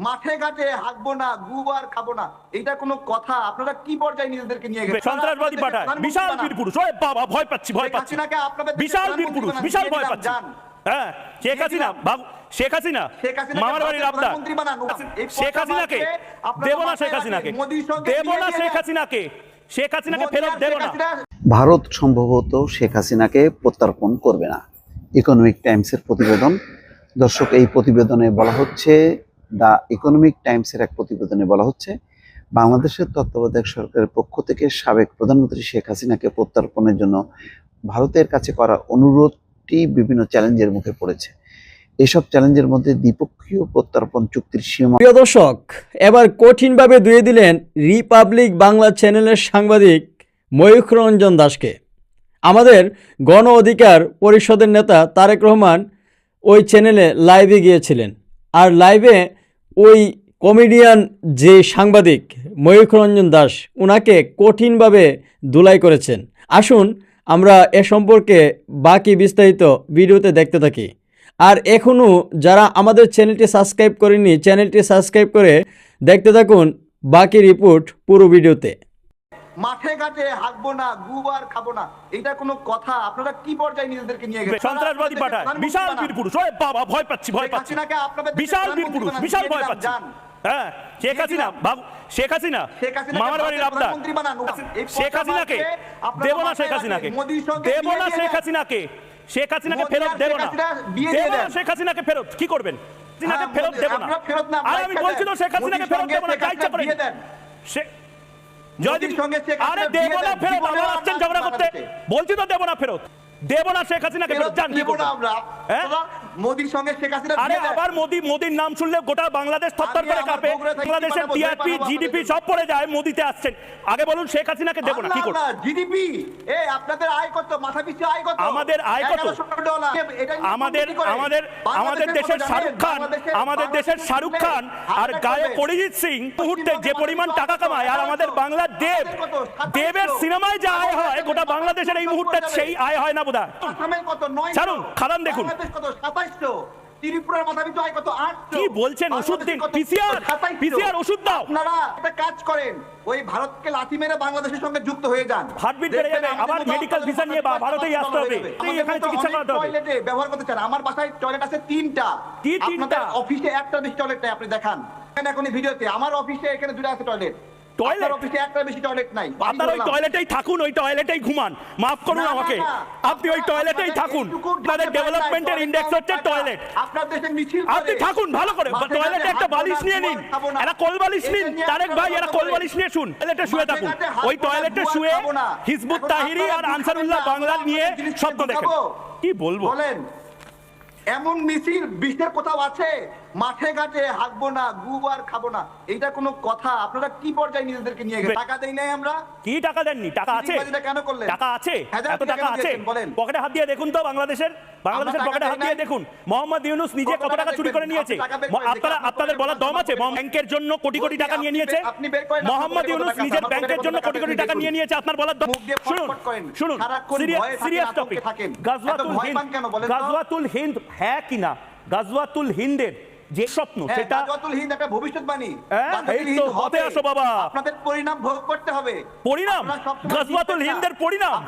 মাঠে ঘাটে হাঁকবো না, গুবার খাবো না, এটা কোনো কথা? আপনারা কি পর্যায়ে নিজেদেরকে নিয়ে গেছেন? সন্ত্রাসবাদী পাঠায় বিশাল বীর পুরুষ। ওরে বাবা, ভয় পাচ্ছি, ভয় পাচ্ছি। বিশাল বীর পুরুষ, বিশাল ভয় পাচ্ছি। হ্যাঁ, শেখ হাসিনা বাবু, শেখ হাসিনা মামার বাড়ির আবদার। শেখ হাসিনাকে দেব না, শেখ হাসিনাকে দেব না, শেখ হাসিনাকে, শেখ হাসিনাকে ফেরত দেব না। ভারত সম্ভবত শেখ হাসিনাকে প্রত্যার্পণ করবে না, ইকোনমিক টাইমসের প্রতিবেদন। দর্শক, এই প্রতিবেদনে বলা হচ্ছে, দ্য ইকোনমিক টাইমসের এক প্রতিবেদনে বলা হচ্ছে, বাংলাদেশের তত্ত্বাবধায়ক সরকারের পক্ষ থেকে সাবেক প্রধানমন্ত্রী শেখ হাসিনাকে প্রত্যার্পণের জন্য ভারতের কাছে করা অনুরোধটি বিভিন্ন চ্যালেঞ্জের মুখে পড়েছে। এসব চ্যালেঞ্জের মধ্যে দ্বিপক্ষীয় প্রত্যার্পণ চুক্তির সীমা। প্রিয় দর্শক, এবার কঠিনভাবে ধুয়ে দিলেন রিপাবলিক বাংলা চ্যানেলের সাংবাদিক ময়ূখ রঞ্জন দাসকে। আমাদের গণ অধিকার পরিষদের নেতা তারেক রহমান ওই চ্যানেলে লাইভে গিয়েছিলেন, আর লাইভে ওই কমেডিয়ান যে সাংবাদিক ময়ূখ রঞ্জন দাস, ওনাকে কঠিনভাবে ধুলাই করেছেন। আসুন আমরা এ সম্পর্কে বাকি বিস্তারিত ভিডিওতে দেখতে থাকি। আর এখনও যারা আমাদের চ্যানেলটি সাবস্ক্রাইব করেনি, চ্যানেলটি সাবস্ক্রাইব করে দেখতে থাকুন বাকি রিপোর্ট পুরো ভিডিওতে। মাঠে ঘাটে হাঁকবো না, গুবার খাবো না, এটা কোনো কথা? আপনারা কি পর্যায়ে নিজেদেরকে নিয়ে গেছেন? সন্ত্রাসবাদী পাঠায় বিশাল বীর পুরুষ। ওরে বাবা, ভয় পাচ্ছি, ভয় পাচ্ছি। বিশাল বীর পুরুষ, বিশাল ভয় পাচ্ছি। হ্যাঁ, শেখ হাসিনা বাবু, শেখ হাসিনা মামার বাড়ির আবদার। শেখ হাসিনাকে দেব না, শেখ হাসিনাকে দেব না, শেখ হাসিনাকে, শেখ হাসিনাকে ফেরত দেব না, দেব না শেখ হাসিনাকে ফেরত। কি করবেন? হাসিনাকে ফেরত দেব না। আর আমি বলছি তো, শেখ হাসিনাকে ফেরত দেব না, যা ইচ্ছা করেন। আরে দেব না ফেরত, আবার আসছেন ঝগড়া করতে। বলছি তো দেব না ফেরত, দেব না শেখ হাসিনাকে ফেরত। জান কি করব আমরা? মোদির সঙ্গে শেখ হাসিনা, আরে আবার মোদির নাম শুনলে গোটা বাংলাদেশ থরথর করে কাঁপে। বাংলাদেশের টিআরপি, জিডিপি সব পড়ে যায়। মোদিতে আসছেন, আগে বলুন শেখ হাসিনাকে দেব না। কি করব? জিডিপি আপনাদের আয় কত? মাথা পিছু আয় কত? আমাদের আয় কত? আমাদের দেশের শাহরুখ খান, আমাদের দেশের শাহরুখ খান আর গায়ক অরিজিৎ সিং মুহূর্তে যে পরিমাণ টাকা কামায়, আর আমাদের বাংলার দেবের সিনেমায় যে আয় হয়, গোটা বাংলাদেশের এই মুহূর্তে সেই আয় হয় না বোধহয়। ছাড়ুন, খাদান দেখুন। ত্রিপুরার মাথা পিছু আয় কত? 800। কি বলছেন? ওষুধ দিন, পিসিআর ওষুধ দাও। আপনারা একটা কাজ করেন, ওই ভারতকে লাথি মেরে বাংলাদেশের সঙ্গে যুক্ত হয়ে যান। হার্টবিট বেড়ে যাবে, আবার মেডিকেল ভিসা নিয়ে ভারতেই আসতে হবে, এখানে চিকিৎসা করাতে হবে। টয়লেটে ব্যবহার করতে চান? আমার বাসায় টয়লেট আছে 3টা। কি 3টা? অফিসে একটা বেশি টয়লেট নাই, আপনি দেখান এখন এই ভিডিওতে। আমার অফিসে এখানে 2টা আছে টয়লেট। অফিসে একটা বেশি টয়লেট নাই। আপনার ওই টয়লেটেই থাকুন, ওই টয়লেটেই ঘুমান। মাফ করুন আমাকে, আপনি ওই টয়লেটেই থাকুন। আপনাদের ডেভেলপমেন্টের ইন্ডেক্স হচ্ছে টয়লেট। আপনার দেশে মিছিল আপনি থাকুন ভালো করে। টয়লেটে একটা বালিশ নিয়ে নিন, একটা কোল বালিশ নিন। তারেক ভাই, একটা কোল বালিশ নিয়ে শুন, টয়লেটে শুয়ে থাকুন। ওই টয়লেটে শুয়ে হিজবুত তাহরী আর আনসারুল্লাহ বাংলা নিয়ে স্বপ্ন দেখেন। কি বলবো বলেন? এমন মিছিল বিশ্বের কোথাও আছে? মাঠে ঘাটে হাঁকবো না, গুবার খাবো না, এটা কোনো কথা? আপনারা কি পর্যায়ে নিজেদেরকে নিয়ে গেছেন? টাকা দেই নাই আমরা? কি টাকা দেননি? টাকা আছে, কেন করলেন? টাকা আছে, এত টাকা আছে। পকেটে হাত দিয়ে দেখুন তো, বাংলাদেশের পকেটে হাত দিয়ে দেখুন। মোহাম্মদ ইউনূস নিজে কত টাকা চুরি করে নিয়েছে? আপনাদের বলার দম আছে? ব্যাংকের জন্য কোটি কোটি টাকা নিয়ে নিয়েছে মোহাম্মদ ইউনূস, নিজের ব্যাংকের জন্য কোটি কোটি টাকা নিয়ে নিয়েছে। আপনার বলার দম? শুনুন, সিরিয়াস টপিক। গাজওয়াতুল হিন্দ হ্যাঁ কিনা? গাজওয়াতুল হিন্দের যে স্বপ্ন, সেটা গাজওয়াতুল হিন্দ একটা ভবিষ্যৎবাণী। এই তো হতে আসো বাবা, আপনাদের পরিণাম ভোগ করতে হবে। পরিণাম? গাজওয়াতুল হিন্দের পরিণাম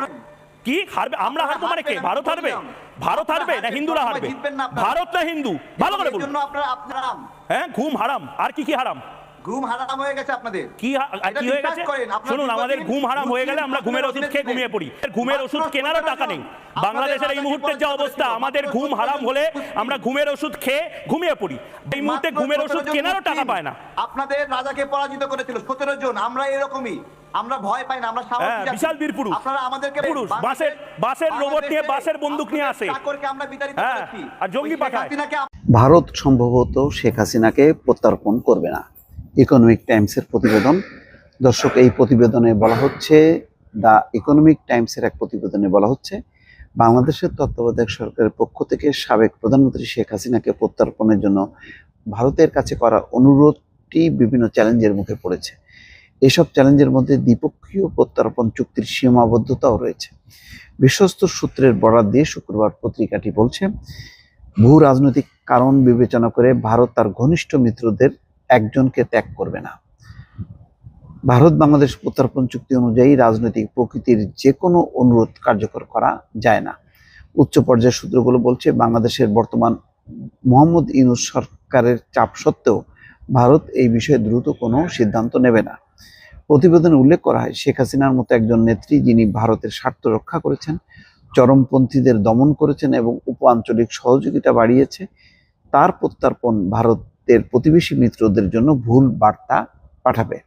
কি? হারবে? আমরা হারবো মানে কে? ভারত হারবে? ভারত হারবে না হিন্দুরা হারবে? ভারত না হিন্দু? ভালো করে বলুন। হ্যাঁ, ঘুম হারাম। আর কি কি হারাম? ঘুম হারাম হয়ে গেছে আপনাদের। কি হয়ে গেছে? শুনুন, আমাদের ঘুম হারাম হয়ে গেলে আমরা ঘুমের ওষুধ খেয়ে ঘুমিয়ে পড়ি। ঘুমের ওষুধ কেনারও টাকা নেই। বাংলাদেশের এই মুহূর্তের যে অবস্থা, আমাদের ঘুম হারাম হলে আমরা ঘুমের ওষুধ খেয়ে ঘুমিয়ে পড়ি। এই মুহূর্তে ঘুমের ওষুধ কেনারও টাকা পায় না। আপনাদের রাজাকে পরাজিত করেছিল 17 জন। আমরা এরকমই, আমরা ভয় পাই না, আমরা সাহসী। বিশাল বীর পুরুষ। আপনারা আমাদেরকে পুরুষ বাসের রোবট নিয়ে, বাসের বন্দুক নিয়ে আসে, আমরা বিতাড়িত করেছি আর জঙ্গি পাঠায়। ভারত সম্ভবত শেখ হাসিনাকে প্রত্যার্পণ করবে না, ইকোনমিক টাইমসের প্রতিবেদন। দর্শক, এই প্রতিবেদনে বলা হচ্ছে, দ্য ইকোনমিক টাইমসের এক প্রতিবেদনে বলা হচ্ছে, বাংলাদেশের তত্ত্বাবধায়ক সরকারের পক্ষ থেকে সাবেক প্রধানমন্ত্রী শেখ হাসিনাকে প্রত্যার্পণের জন্য ভারতের কাছে করা অনুরোধটি বিভিন্ন চ্যালেঞ্জের মুখে পড়েছে। এসব চ্যালেঞ্জের মধ্যে দ্বিপক্ষীয় প্রত্যার্পণ চুক্তির সীমাবদ্ধতাও রয়েছে। বিশ্বস্ত সূত্রের বরাত দিয়ে শুক্রবার পত্রিকাটি বলছে, ভূ রাজনৈতিক কারণ বিবেচনা করে ভারত তার ঘনিষ্ঠ মিত্রদের একজনকে ত্যাগ করবে না। ভারত বাংলাদেশ প্রত্যর্পণ চুক্তি অনুযায়ী রাজনৈতিক প্রকৃতির যে কোনো অনুরোধ কার্যকর করা যায় না। উচ্চ পর্যায়ের সূত্রগুলো বলছে বাংলাদেশের বর্তমান মোহাম্মদ ইউনূস সরকারের চাপ সত্ত্বেও ভারত এই বিষয়ে দ্রুত কোনো সিদ্ধান্ত নেবে না। প্রতিবেদনে উল্লেখ করা হয়, শেখ হাসিনার মতো একজন নেত্রী যিনি ভারতের স্বার্থ রক্ষা করেছেন, চরমপন্থীদের দমন করেছেন এবং উপ-আঞ্চলিক সহযোগিতা বাড়িয়েছে, তার প্রত্যর্পণ ভারতের প্রতিবেশী মিত্রদের জন্য ভুল বার্তা পাঠাবে।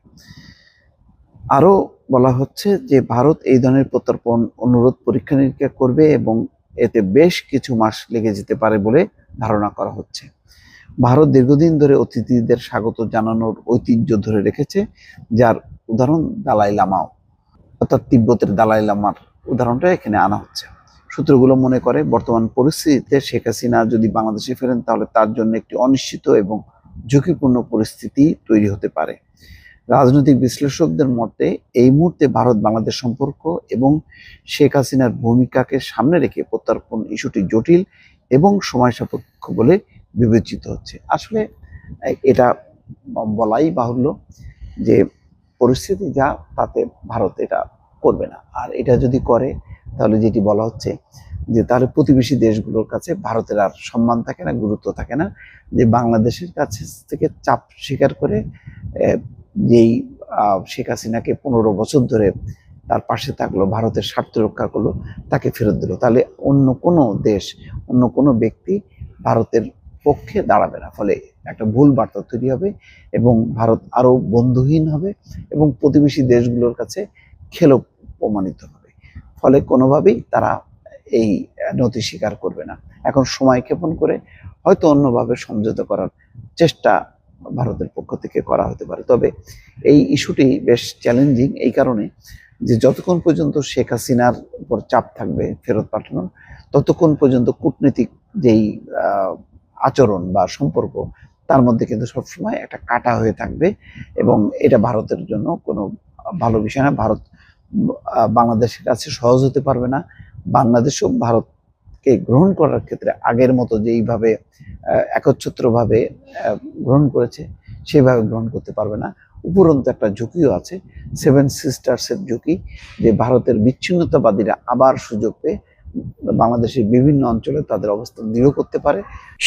আরও বলা হচ্ছে যে ভারত এই ধরনের প্রত্যর্পণ অনুরোধ পরীক্ষা নিরীক্ষা করবে এবং এতে বেশ কিছু মাস লেগে যেতে পারে বলে ধারণা করা হচ্ছে। ভারত দীর্ঘদিন ধরে অতিথিদের স্বাগত জানানোর ঐতিহ্য ধরে রেখেছে, যার উদাহরণ দালাই লামাও, অর্থাৎ তিব্বতের দালাই লামার উদাহরণটা এখানে আনা হচ্ছে। সূত্রগুলো মনে করে বর্তমান পরিস্থিতিতে শেখ হাসিনা যদি বাংলাদেশে ফেরেন তাহলে তার জন্য একটি অনিশ্চিত এবং ঝুঁকিপূর্ণ পরিস্থিতি তৈরি হতে পারে। রাজনৈতিক বিশ্লেষকদের মতে এই মুহূর্তে ভারত বাংলাদেশ সম্পর্ক এবং শেখ হাসিনার ভূমিকাকে সামনে রেখে প্রত্যর্পণ ইস্যুটি জটিল এবং সময় সাপেক্ষ বলে বিবেচিত হচ্ছে। আসলে এটা বলাই বাহুল্য যে পরিস্থিতি যা তাতে ভারত এটা করবে না। আর এটা যদি করে তাহলে যেটি বলা হচ্ছে যে তাহলে প্রতিবেশী দেশগুলোর কাছে ভারতের আর সম্মান থাকে না, গুরুত্ব থাকে না, যে বাংলাদেশের কাছে থেকে চাপ স্বীকার করে যেই শেখ হাসিনাকে 15 বছর ধরে তার পাশে থাকলো, ভারতের স্বার্থ রক্ষা করলো, তাকে ফেরত দিল, তাহলে অন্য কোনো দেশ, অন্য কোনো ব্যক্তি ভারতের পক্ষে দাঁড়াবে না। ফলে একটা ভুল বার্তা তৈরি হবে এবং ভারত আরো বন্ধুহীন হবে এবং প্রতিবেশী দেশগুলোর কাছে খেলো প্রমাণিত হবে। ফলে কোনোভাবেই তারা এই নথি স্বীকার করবে না। এখন সময় ক্ষেপণ করে হয়তো অন্যভাবে সমঝোতা করার চেষ্টা ভারতের পক্ষ থেকে করা হতে পারে। তবে এই ইস্যুটি বেশ চ্যালেঞ্জিং এই কারণে যে যতক্ষণ পর্যন্ত শেখ হাসিনার উপর চাপ থাকবে ফেরত পাঠানোর, ততক্ষণ পর্যন্ত কূটনীতিক যেই আচরণ বা সম্পর্ক তার মধ্যে কিন্তু সবসময় একটা কাটা হয়ে থাকবে এবং এটা ভারতের জন্য কোনো ভালো বিষয় না। ভারত বাংলাদেশের কাছে সহজ হতে পারবে না। বাংলাদেশও ভারতকে গ্রহণ করার ক্ষেত্রে আগের মতো যেইভাবে একচ্ছত্রভাবে গ্রহণ করেছে সেভাবে গ্রহণ করতে পারবে না। উপরন্তু একটা ঝুঁকিও আছে, 7 সিস্টার্সের ঝুঁকি, যে ভারতের বিচ্ছিন্নতাবাদীরা আবার সুযোগ পেয়ে বাংলাদেশের বিভিন্ন অঞ্চলে তাদের অবস্থান দৃঢ় করতে পারে।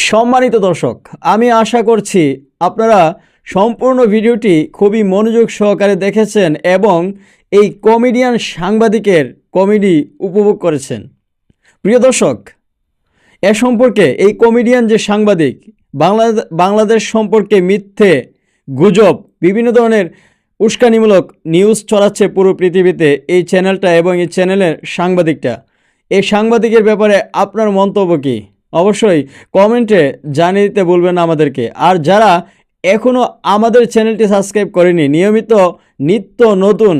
সম্মানিত দর্শক, আমি আশা করছি আপনারা সম্পূর্ণ ভিডিওটি খুবই মনোযোগ সহকারে দেখেছেন এবং এই কমেডিয়ান সাংবাদিকের কমেডি উপভোগ করেছেন। প্রিয় দর্শক, এ সম্পর্কে এই কমেডিয়ান যে সাংবাদিক বাংলাদেশ সম্পর্কে মিথ্যে গুজব বিভিন্ন ধরনের উস্কানিমূলক নিউজ ছড়াচ্ছে পুরো পৃথিবীতে এই চ্যানেলটা এবং এই চ্যানেলের সাংবাদিকটা। এই সাংবাদিকের ব্যাপারে আপনার মন্তব্য কী? অবশ্যই কমেন্টে জানিয়ে দিতে ভুলবেন না আমাদেরকে। আর যারা এখনও আমাদের চ্যানেলটি সাবস্ক্রাইব করেনি, নিয়মিত নিত্য নতুন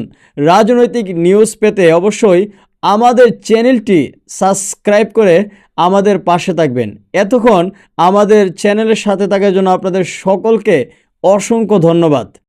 রাজনৈতিক নিউজ পেতে অবশ্যই আমাদের চ্যানেলটি সাবস্ক্রাইব করে আমাদের পাশে থাকবেন। এতক্ষণ আমাদের চ্যানেলের সাথে থাকার জন্য আপনাদের সকলকে অসংখ্য ধন্যবাদ।